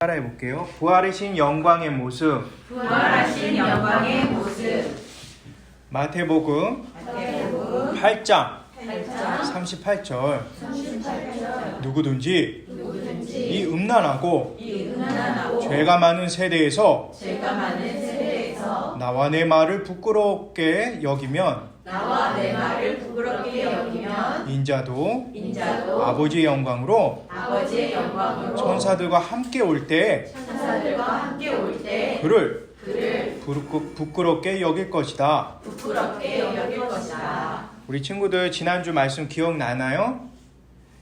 따라해 볼게요. 부활하신 영광의 모습. 부활하신 영광의 모습. 마태복음 8장 38절. 누구든지 이 음란하고 죄가 많은 세대에서 나와 내 말을 부끄럽게 여기면 인자도 아버지의 영광으로 천사들과 함께 올 때 그를 부끄럽게 여길 것이다. 우리 친구들 지난주 말씀 기억나나요?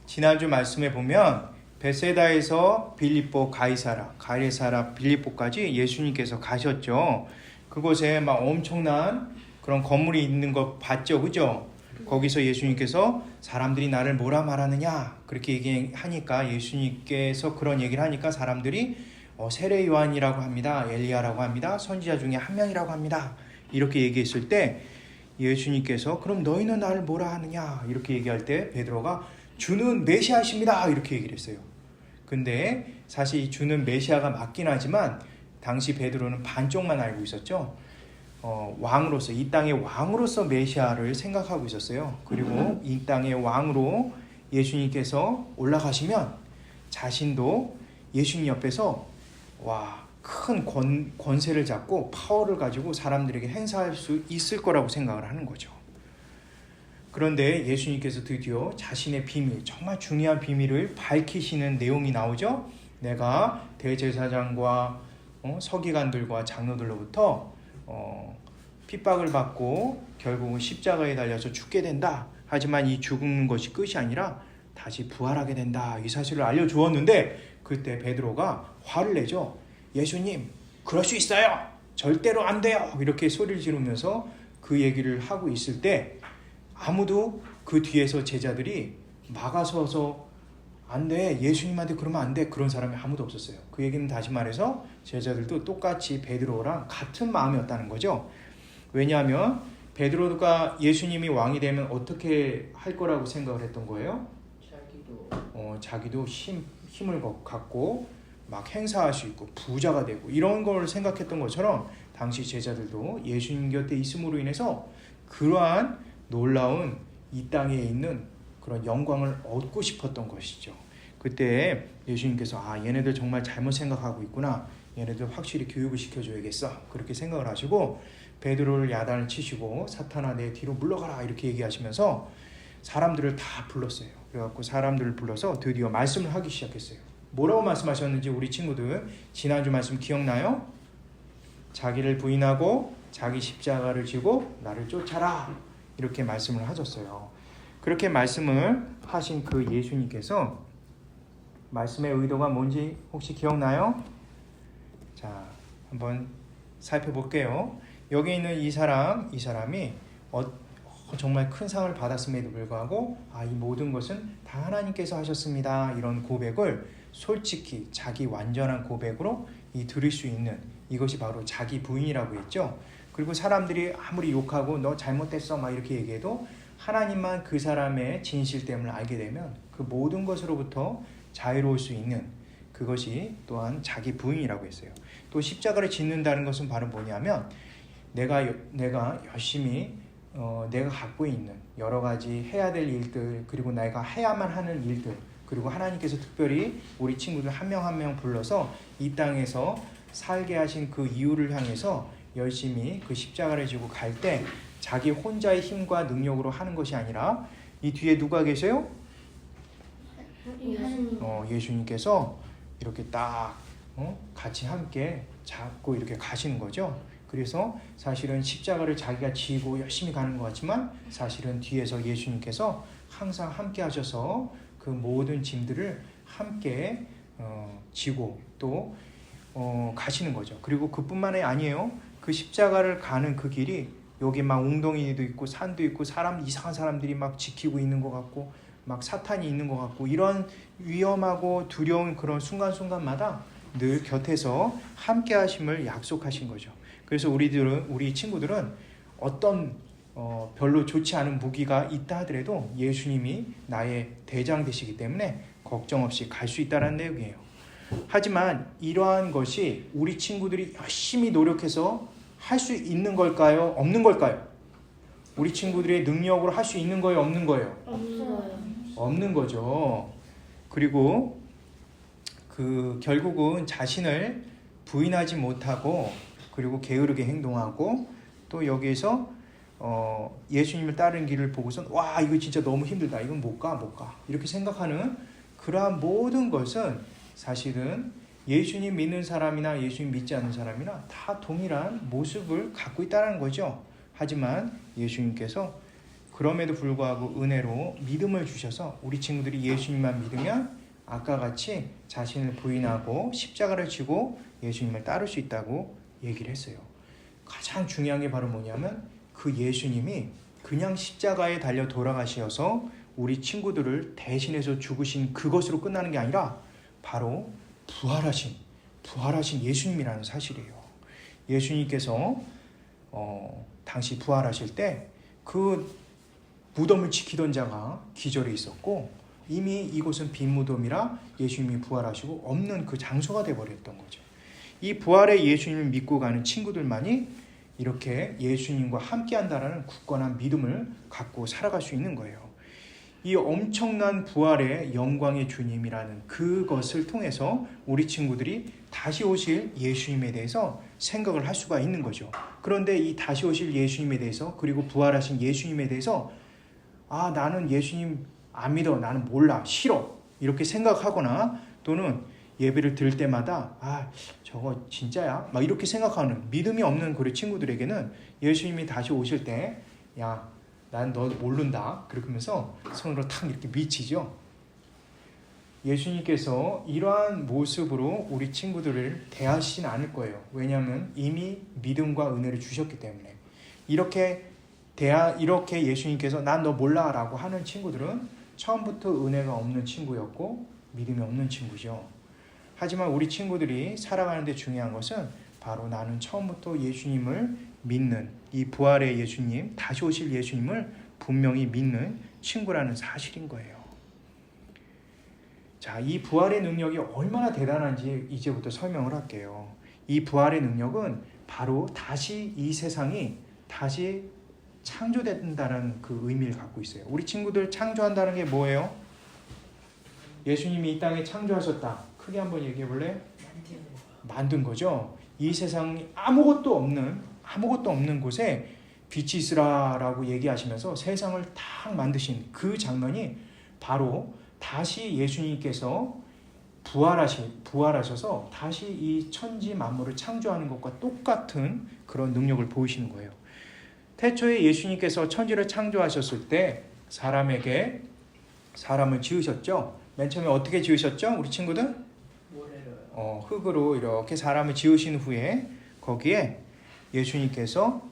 지난주 말씀에 보면 베세다에서 빌립보 가이사라 빌립보까지 예수님께서 가셨죠. 그곳에 막 엄청난 그런 건물이 있는 거 봤죠, 그죠? 거기서 예수님께서 사람들이 나를 뭐라 말하느냐 그렇게 얘기하니까 예수님께서 그런 얘기를 하니까 사람들이 세례 요한이라고 합니다, 엘리야라고 합니다, 선지자 중에 한 명이라고 합니다, 이렇게 얘기했을 때 예수님께서 그럼 너희는 나를 뭐라 하느냐 이렇게 얘기할 때 베드로가 주는 메시아십니다 이렇게 얘기를 했어요. 근데 사실 이 주는 메시아가 맞긴 하지만 당시 베드로는 반쪽만 알고 있었죠. 왕으로서, 이 땅의 왕으로서 메시아를 생각하고 있었어요. 그리고 이 땅의 왕으로 예수님께서 올라가시면 자신도 예수님 옆에서 큰 권세를 잡고 파워를 가지고 사람들에게 행사할 수 있을 거라고 생각을 하는 거죠. 그런데 예수님께서 드디어 자신의 비밀, 정말 중요한 비밀을 밝히시는 내용이 나오죠. 내가 대제사장과 서기관들과 장로들로부터 핍박을 받고 결국은 십자가에 달려서 죽게 된다. 하지만 이 죽는 것이 끝이 아니라 다시 부활하게 된다. 이 사실을 알려주었는데 그때 베드로가 화를 내죠. 예수님, 그럴 수 있어요. 절대로 안 돼요. 이렇게 소리를 지르면서 그 얘기를 하고 있을 때 아무도 그 뒤에서 제자들이 막아서서 안 돼, 예수님한테 그러면 안 돼, 그런 사람이 아무도 없었어요. 그 얘기는 다시 말해서 제자들도 똑같이 베드로랑 같은 마음이었다는 거죠. 왜냐하면 베드로가 예수님이 왕이 되면 어떻게 할 거라고 생각을 했던 거예요? 자기도 힘을 갖고 막 행사할 수 있고 부자가 되고 이런 걸 생각했던 것처럼 당시 제자들도 예수님 곁에 있음으로 인해서 그러한 놀라운 이 땅에 있는 그런 영광을 얻고 싶었던 것이죠. 그때 예수님께서 얘네들 정말 잘못 생각하고 있구나, 얘네들 확실히 교육을 시켜줘야겠어, 그렇게 생각을 하시고 베드로를 야단을 치시고 사탄아 내 뒤로 물러가라 이렇게 얘기하시면서 사람들을 다 불렀어요. 그래갖고 사람들을 불러서 드디어 말씀을 하기 시작했어요. 뭐라고 말씀하셨는지 우리 친구들 지난주 말씀 기억나요? 자기를 부인하고 자기 십자가를 지고 나를 쫓아라 이렇게 말씀을 하셨어요. 그렇게 말씀을 하신 그 예수님께서 말씀의 의도가 뭔지 혹시 기억나요? 자, 한번 살펴볼게요. 여기 있는 이 사람이 정말 큰 상을 받았음에도 불구하고 이 모든 것은 다 하나님께서 하셨습니다. 이런 고백을 솔직히 자기 완전한 고백으로 드릴 수 있는 이것이 바로 자기 부인이라고 했죠. 그리고 사람들이 아무리 욕하고 너 잘못됐어 막 이렇게 얘기해도 하나님만 그 사람의 진실됨을 알게 되면 그 모든 것으로부터 자유로울 수 있는 그것이 또한 자기 부인이라고 했어요. 또 십자가를 짓는다는 것은 바로 뭐냐면 내가 열심히 내가 갖고 있는 여러 가지 해야 될 일들, 그리고 내가 해야만 하는 일들, 그리고 하나님께서 특별히 우리 친구들 한 명 한 명 불러서 이 땅에서 살게 하신 그 이유를 향해서 열심히 그 십자가를 지고 갈 때 자기 혼자의 힘과 능력으로 하는 것이 아니라 이 뒤에 누가 계세요? 예수님께서 이렇게 딱 같이 함께 잡고 이렇게 가시는 거죠. 그래서 사실은 십자가를 자기가 지고 열심히 가는 것 같지만 사실은 뒤에서 예수님께서 항상 함께 하셔서 그 모든 짐들을 함께 지고 또 가시는 거죠. 그리고 그뿐만이 아니에요. 그 십자가를 가는 그 길이 여기 막 웅덩이도 있고 산도 있고 이상한 사람들이 막 지키고 있는 것 같고 막 사탄이 있는 것 같고 이런 위험하고 두려운 그런 순간순간마다 늘 곁에서 함께 하심을 약속하신 거죠. 그래서 우리 친구들은 어떤 별로 좋지 않은 무기가 있다 하더라도 예수님이 나의 대장 되시기 때문에 걱정 없이 갈 수 있다는 내용이에요. 하지만 이러한 것이 우리 친구들이 열심히 노력해서 할 수 있는 걸까요? 없는 걸까요? 우리 친구들의 능력으로 할 수 있는 거예요? 없는 거예요? 없어요. 없는 거죠. 그리고 결국은 자신을 부인하지 못하고 그리고 게으르게 행동하고 또 여기에서 예수님을 따르는 길을 보고선 와 이거 진짜 너무 힘들다. 이건 못 가. 이렇게 생각하는 그러한 모든 것은 사실은 예수님 믿는 사람이나 예수님 믿지 않는 사람이나 다 동일한 모습을 갖고 있다는 거죠. 하지만 예수님께서 그럼에도 불구하고 은혜로 믿음을 주셔서 우리 친구들이 예수님만 믿으면 아까 같이 자신을 부인하고 십자가를 지고 예수님을 따를 수 있다고 얘기를 했어요. 가장 중요한 게 바로 뭐냐면 그 예수님이 그냥 십자가에 달려 돌아가셔서 우리 친구들을 대신해서 죽으신 그것으로 끝나는 게 아니라 바로 부활하신 예수님이라는 사실이에요. 예수님께서 당시 부활하실 때 그 무덤을 지키던 자가 기절해 있었고 이미 이곳은 빈 무덤이라 예수님이 부활하시고 없는 그 장소가 되어버렸던 거죠. 이 부활의 예수님을 믿고 가는 친구들만이 이렇게 예수님과 함께한다라는 굳건한 믿음을 갖고 살아갈 수 있는 거예요. 이 엄청난 부활의 영광의 주님이라는 그것을 통해서 우리 친구들이 다시 오실 예수님에 대해서 생각을 할 수가 있는 거죠. 그런데 이 다시 오실 예수님에 대해서 그리고 부활하신 예수님에 대해서 나는 예수님 안 믿어, 나는 몰라, 싫어 이렇게 생각하거나 또는 예배를 드릴 때마다 저거 진짜야? 막 이렇게 생각하는 믿음이 없는 우리 친구들에게는 예수님이 다시 오실 때 난 너 모른다 그렇게 하면서 손으로 탁 이렇게 미치죠. 예수님께서 이러한 모습으로 우리 친구들을 대하시진 않을 거예요. 왜냐하면 이미 믿음과 은혜를 주셨기 때문에. 이렇게 예수님께서 난 너 몰라 라고 하는 친구들은 처음부터 은혜가 없는 친구였고 믿음이 없는 친구죠. 하지만 우리 친구들이 살아가는 데 중요한 것은 바로 나는 처음부터 예수님을 믿는 이 부활의 예수님, 다시 오실 예수님을 분명히 믿는 친구라는 사실인 거예요. 자, 이 부활의 능력이 얼마나 대단한지 이제부터 설명을 할게요. 이 부활의 능력은 바로 다시 이 세상이 다시 창조된다는 그 의미를 갖고 있어요. 우리 친구들 창조한다는 게 뭐예요? 예수님이 이 땅에 창조하셨다. 크게 한번 얘기해 볼래? 만든 거죠. 이 세상이 아무것도 없는 곳에 빛이 있으라라고 얘기하시면서 세상을 딱 만드신 그 장면이 바로 다시 예수님께서 부활하셔서 다시 이 천지 만물을 창조하는 것과 똑같은 그런 능력을 보이시는 거예요. 태초에 예수님께서 천지를 창조하셨을 때 사람에게 사람을 지으셨죠. 맨 처음에 어떻게 지으셨죠? 우리 친구들? 흙으로 이렇게 사람을 지으신 후에 거기에 예수님께서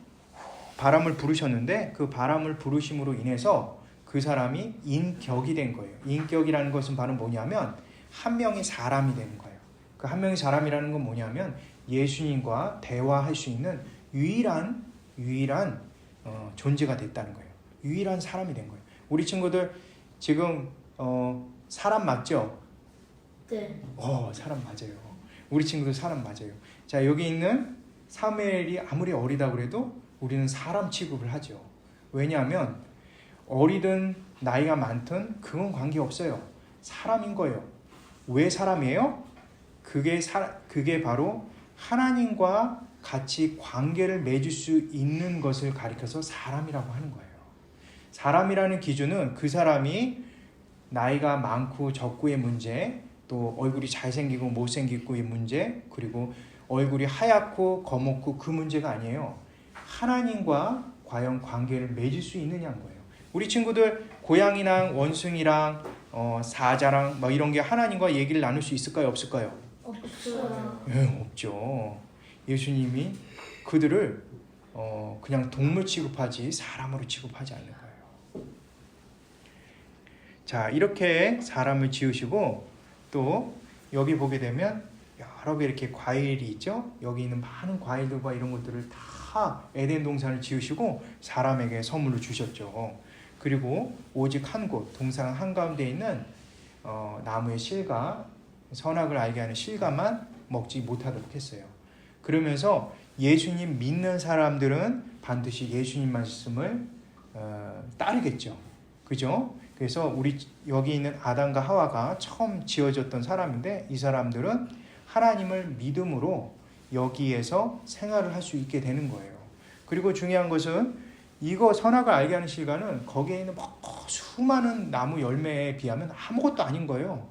바람을 부르셨는데 그 바람을 부르심으로 인해서 그 사람이 인격이 된 거예요. 인격이라는 것은 바로 뭐냐면 한 명의 사람이 되는 거예요. 그 한 명의 사람이라는 건 뭐냐면 예수님과 대화할 수 있는 유일한 존재가 됐다는 거예요. 유일한 사람이 된 거예요. 우리 친구들 지금 사람 맞죠? 네. 사람 맞아요. 우리 친구들 사람 맞아요. 자, 여기 있는 사무엘이 아무리 어리다 그래도 우리는 사람 취급을 하죠. 왜냐하면 어리든 나이가 많든 그건 관계없어요. 사람인 거예요. 왜 사람이에요? 그게 바로 하나님과 같이 관계를 맺을 수 있는 것을 가리켜서 사람이라고 하는 거예요. 사람이라는 기준은 그 사람이 나이가 많고 적고의 문제, 또 얼굴이 잘생기고 못생기고의 문제, 그리고 얼굴이 하얗고 거먹고 그 문제가 아니에요. 하나님과 과연 관계를 맺을 수 있느냐는 거예요. 우리 친구들 고양이랑 원숭이랑 사자랑 뭐 이런 게 하나님과 얘기를 나눌 수 있을까요? 없을까요? 없어요. 없죠. 예수님이 그들을 그냥 동물 취급하지 사람으로 취급하지 않는 거예요. 자, 이렇게 사람을 지으시고 또 여기 보게 되면 여러 개 이렇게 과일이 있죠. 여기 있는 많은 과일들과 이런 것들을 다 에덴 동산을 지으시고 사람에게 선물로 주셨죠. 그리고 오직 한 곳 동산 한가운데 있는 나무의 실과 선악을 알게 하는 실과만 먹지 못하도록 했어요. 그러면서 예수님 믿는 사람들은 반드시 예수님 말씀을 따르겠죠. 그죠? 그래서 우리 여기 있는 아담과 하와가 처음 지어졌던 사람인데 이 사람들은 하나님을 믿음으로 여기에서 생활을 할 수 있게 되는 거예요. 그리고 중요한 것은 이거 선악을 알게 하는 실과는 거기에 있는 수많은 나무 열매에 비하면 아무것도 아닌 거예요.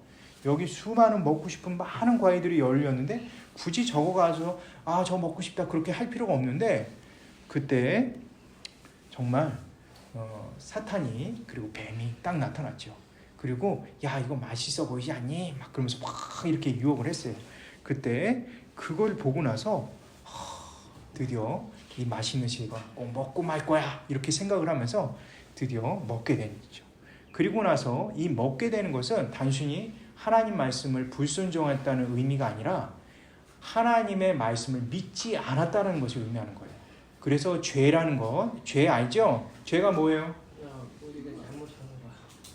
여기 수많은 먹고 싶은 많은 과일들이 열렸는데 굳이 저거 가서 저 먹고 싶다 그렇게 할 필요가 없는데 그때 정말 사탄이 그리고 뱀이 딱 나타났죠. 그리고 야 이거 맛있어 보이지 않니? 막 그러면서 막 이렇게 유혹을 했어요. 그때 그걸 보고 나서 드디어 이 맛있는 실과 꼭 먹고 말 거야 이렇게 생각을 하면서 드디어 먹게 되죠. 그리고 나서 이 먹게 되는 것은 단순히 하나님 말씀을 불순종했다는 의미가 아니라 하나님의 말씀을 믿지 않았다는 것을 의미하는 거예요. 그래서 죄라는 것, 죄 알죠? 죄가 뭐예요?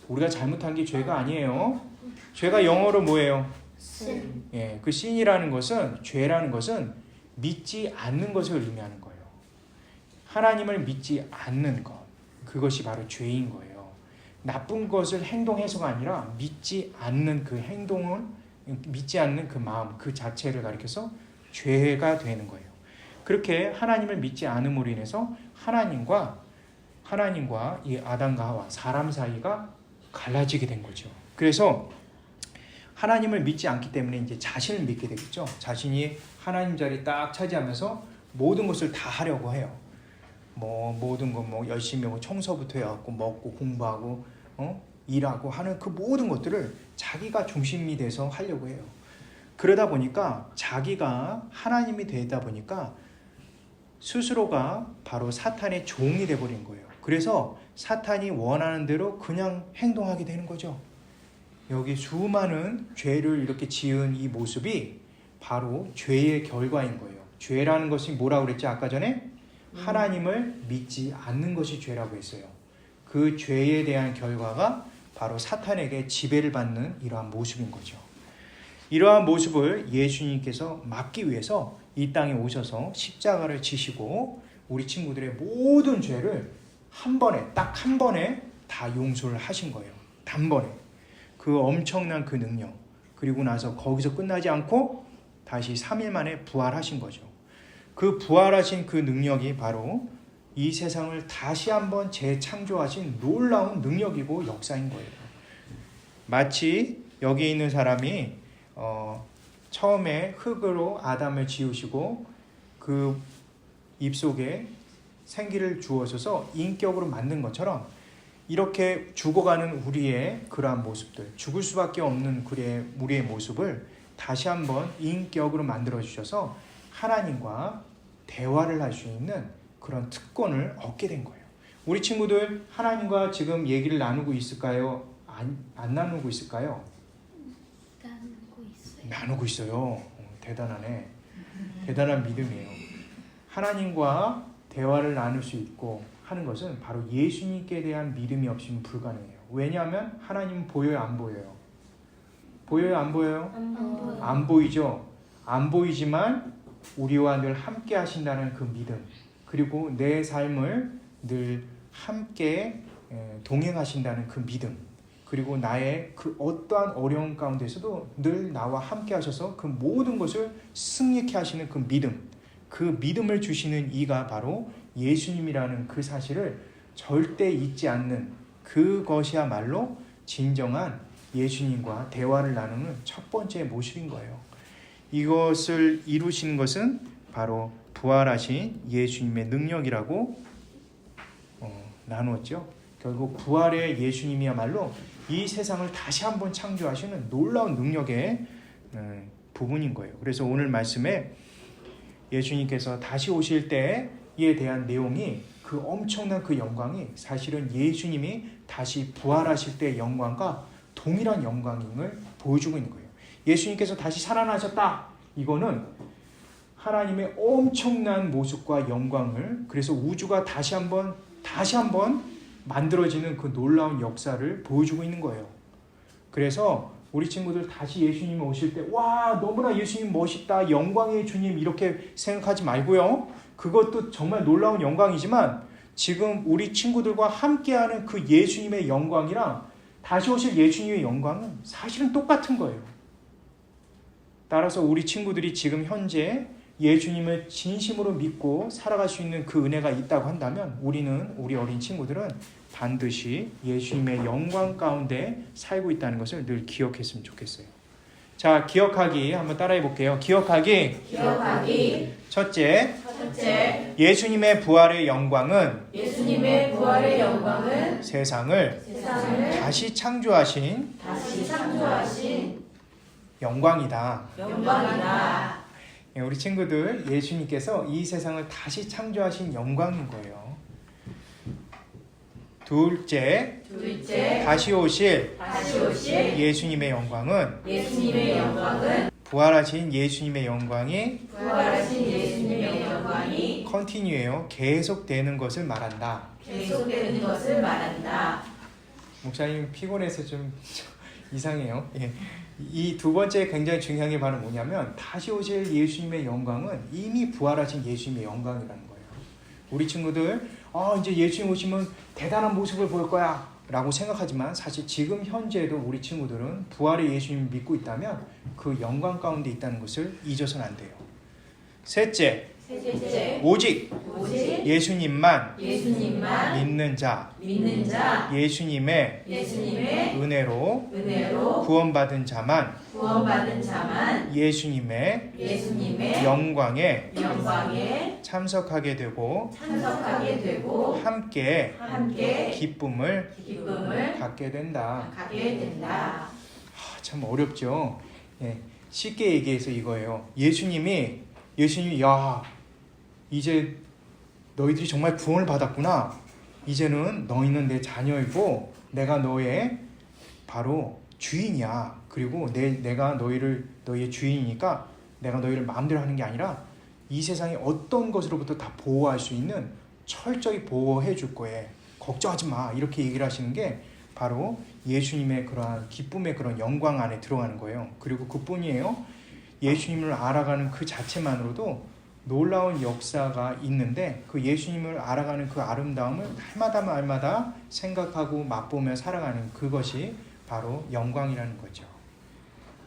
우리가 잘못한 게 죄가 아니에요. 죄가 영어로 뭐예요? sin. 예, 그 sin이라는 것은, 죄라는 것은 믿지 않는 것을 의미하는 거예요. 하나님을 믿지 않는 것, 그것이 바로 죄인 거예요. 나쁜 것을 행동해서가 아니라 믿지 않는 그 행동을, 믿지 않는 그 마음, 그 자체를 가리켜서 죄가 되는 거예요. 그렇게 하나님을 믿지 않음으로 인해서 하나님과 이 아담과 하와 사람 사이가 갈라지게 된 거죠. 그래서 하나님을 믿지 않기 때문에 이제 자신을 믿게 되겠죠. 자신이 하나님 자리 딱 차지하면서 모든 것을 다 하려고 해요. 모든 거 열심히 청소부터 해갖고 먹고 공부하고 일하고 하는 그 모든 것들을 자기가 중심이 돼서 하려고 해요. 그러다 보니까 자기가 하나님이 되다 보니까 스스로가 바로 사탄의 종이 돼버린 거예요. 그래서 사탄이 원하는 대로 그냥 행동하게 되는 거죠. 여기 수많은 죄를 이렇게 지은 이 모습이 바로 죄의 결과인 거예요. 죄라는 것이 뭐라고 그랬죠? 아까 전에 하나님을 믿지 않는 것이 죄라고 했어요. 그 죄에 대한 결과가 바로 사탄에게 지배를 받는 이러한 모습인 거죠. 이러한 모습을 예수님께서 막기 위해서 이 땅에 오셔서 십자가를 지시고 우리 친구들의 모든 죄를 딱 한 번에 다 용서를 하신 거예요. 단번에. 그 엄청난 그 능력. 그리고 나서 거기서 끝나지 않고 다시 3일 만에 부활하신 거죠. 그 부활하신 그 능력이 바로 이 세상을 다시 한번 재창조하신 놀라운 능력이고 역사인 거예요. 마치 여기 있는 사람이 처음에 흙으로 아담을 지으시고 그 입속에 생기를 주어서 인격으로 만든 것처럼 이렇게 죽어가는 우리의 그러한 모습들, 죽을 수밖에 없는 우리의 모습을 다시 한번 인격으로 만들어 주셔서 하나님과 대화를 할 수 있는 그런 특권을 얻게 된 거예요. 우리 친구들 하나님과 지금 얘기를 나누고 있을까요? 안 나누고 있을까요? 나누고 있어요. 나누고 있어요. 대단하네. 대단한 믿음이에요. 하나님과 대화를 나눌 수 있고 하는 것은 바로 예수님께 대한 믿음이 없이는 불가능해요. 왜냐하면 하나님은 보여요, 안 보여요? 보여요, 안 보여요? 안 보여요. 안 보이죠? 안 보이지만 우리와 늘 함께 하신다는 그 믿음, 그리고 내 삶을 늘 함께 동행하신다는 그 믿음, 그리고 나의 그 어떠한 어려움 가운데서도 늘 나와 함께 하셔서 그 모든 것을 승리케 하시는 그 믿음, 그 믿음을 주시는 이가 바로 예수님이라는 그 사실을 절대 잊지 않는 그것이야말로 진정한 예수님과 대화를 나누는 첫 번째 모습인 거예요. 이것을 이루신 것은 바로 부활하신 예수님의 능력이라고 나누었죠. 결국 부활의 예수님이야말로 이 세상을 다시 한번 창조하시는 놀라운 능력의 부분인 거예요. 그래서 오늘 말씀에 예수님께서 다시 오실 때에 대한 내용이 그 엄청난 그 영광이 사실은 예수님이 다시 부활하실 때의 영광과 동일한 영광임을 보여주고 있는 거예요. 예수님께서 다시 살아나셨다. 이거는 하나님의 엄청난 모습과 영광을, 그래서 우주가 다시 한번 만들어지는 그 놀라운 역사를 보여주고 있는 거예요. 그래서 우리 친구들 다시 예수님이 오실 때 와 너무나 예수님 멋있다 영광의 주님 이렇게 생각하지 말고요. 그것도 정말 놀라운 영광이지만 지금 우리 친구들과 함께하는 그 예수님의 영광이랑 다시 오실 예수님의 영광은 사실은 똑같은 거예요. 따라서 우리 친구들이 지금 현재 예수님을 진심으로 믿고 살아갈 수 있는 그 은혜가 있다고 한다면 우리 어린 친구들은 반드시 예수님의 영광 가운데 살고 있다는 것을 늘 기억했으면 좋겠어요. 자, 기억하기 한번 따라해 볼게요. 기억하기. 첫째, 예수님의 부활의 영광은 세상을 다시 창조하신 영광이다. 우리 친구들 예수님께서 이 세상을 다시 창조하신 영광인 거예요. 둘째, 다시 오실 예수님의 영광은 부활하신 예수님의 영광이 컨티뉴해요. 계속되는 것을 말한다. 목사님 피곤해서 좀 이상해요. 예. 이 두 번째 굉장히 중요한 게 바로 뭐냐면 다시 오실 예수님의 영광은 이미 부활하신 예수님의 영광이라는 거예요. 우리 친구들 이제 예수님 오시면 대단한 모습을 볼 거야 라고 생각하지만 사실 지금 현재도 우리 친구들은 부활의 예수님을 믿고 있다면 그 영광 가운데 있다는 것을 잊어서는 안 돼요. 셋째, 오직 예수님만 믿는 자, 예수님의 은혜로 구원받은 자만 예수님의 영광에 참석하게 되고 함께 기쁨을 갖게 된다. 참 어렵죠. 예, 쉽게 얘기해서 이거예요. 예수님이 야 이제 너희들이 정말 구원을 받았구나. 이제는 너희는 내 자녀이고 내가 너의 바로 주인이야. 그리고 내가 너희의 주인이니까 내가 너희를 마음대로 하는 게 아니라 이 세상의 어떤 것으로부터 다 보호할 수 있는 철저히 보호해 줄 거에 걱정하지 마. 이렇게 얘기를 하시는 게 바로 예수님의 그러한 기쁨의 그런 영광 안에 들어가는 거예요. 그리고 그뿐이에요. 예수님을 알아가는 그 자체만으로도 놀라운 역사가 있는데 그 예수님을 알아가는 그 아름다움을 날마다 생각하고 맛보며 살아가는 그것이 바로 영광이라는 거죠.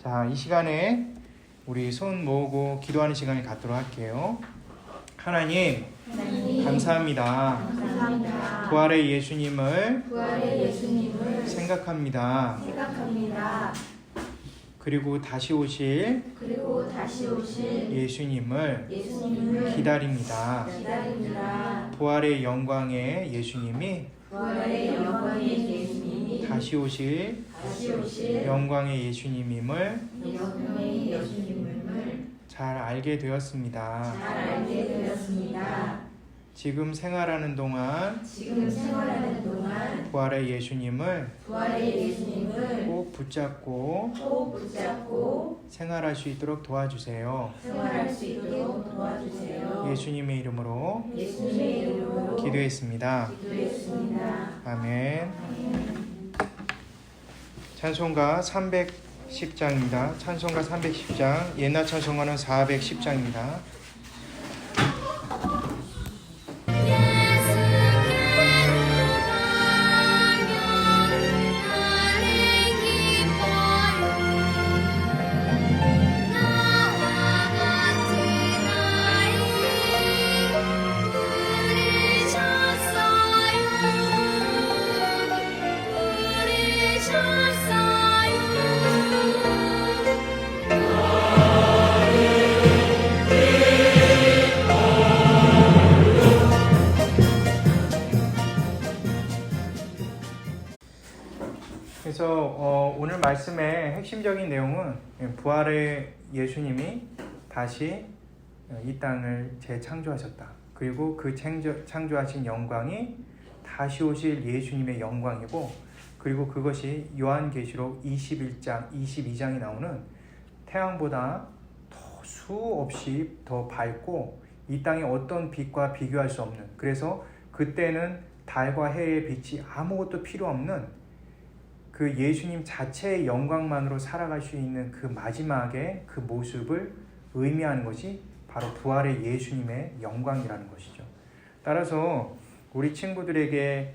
자, 이 시간에 우리 손 모으고 기도하는 시간을 갖도록 할게요. 하나님 감사합니다. 부활의 예수님을 생각합니다. 그리고 다시 오실 예수님을 기다립니다. 부활의 영광의 예수님이 다시 오실 영광의 예수님임을 잘 알게 되었습니다. 지금 생활하는 동안 부활의 예수님을 꼭 붙잡고 생활할 수 있도록 도와주세요. 예수님의 이름으로 기도했습니다. 아멘. 찬송가 310장입니다. 찬송가 310장, 옛날 찬송가는 410장입니다. 그래서 오늘 말씀의 핵심적인 내용은 부활의 예수님이 다시 이 땅을 재창조하셨다. 그리고 그 창조하신 영광이 다시 오실 예수님의 영광이고, 그리고 그것이 요한계시록 21장, 22장에 나오는 태양보다 더 수없이 더 밝고 이 땅의 어떤 빛과 비교할 수 없는, 그래서 그때는 달과 해의 빛이 아무것도 필요 없는 그 예수님 자체의 영광만으로 살아갈 수 있는 그 마지막의 그 모습을 의미하는 것이 바로 부활의 예수님의 영광이라는 것이죠. 따라서 우리 친구들에게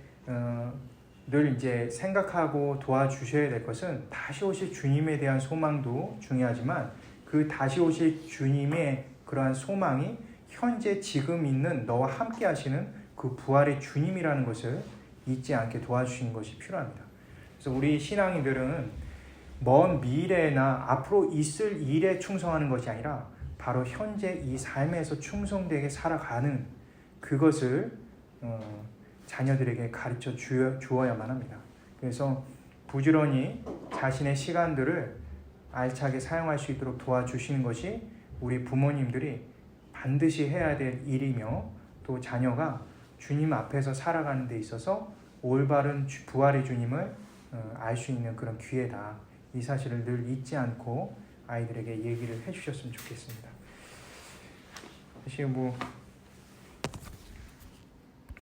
늘 이제 생각하고 도와주셔야 될 것은 다시 오실 주님에 대한 소망도 중요하지만 그 다시 오실 주님의 그러한 소망이 현재 지금 있는 너와 함께 하시는 그 부활의 주님이라는 것을 잊지 않게 도와주시는 것이 필요합니다. 그래서 우리 신앙인들은 먼 미래나 앞으로 있을 일에 충성하는 것이 아니라 바로 현재 이 삶에서 충성되게 살아가는 그것을 자녀들에게 가르쳐 주어야만 합니다. 그래서 부지런히 자신의 시간들을 알차게 사용할 수 있도록 도와주시는 것이 우리 부모님들이 반드시 해야 될 일이며 또 자녀가 주님 앞에서 살아가는 데 있어서 올바른 부활의 주님을 알 수 있는 그런 기회다. 이 사실을 늘 잊지 않고 아이들에게 얘기를 해주셨으면 좋겠습니다. 사실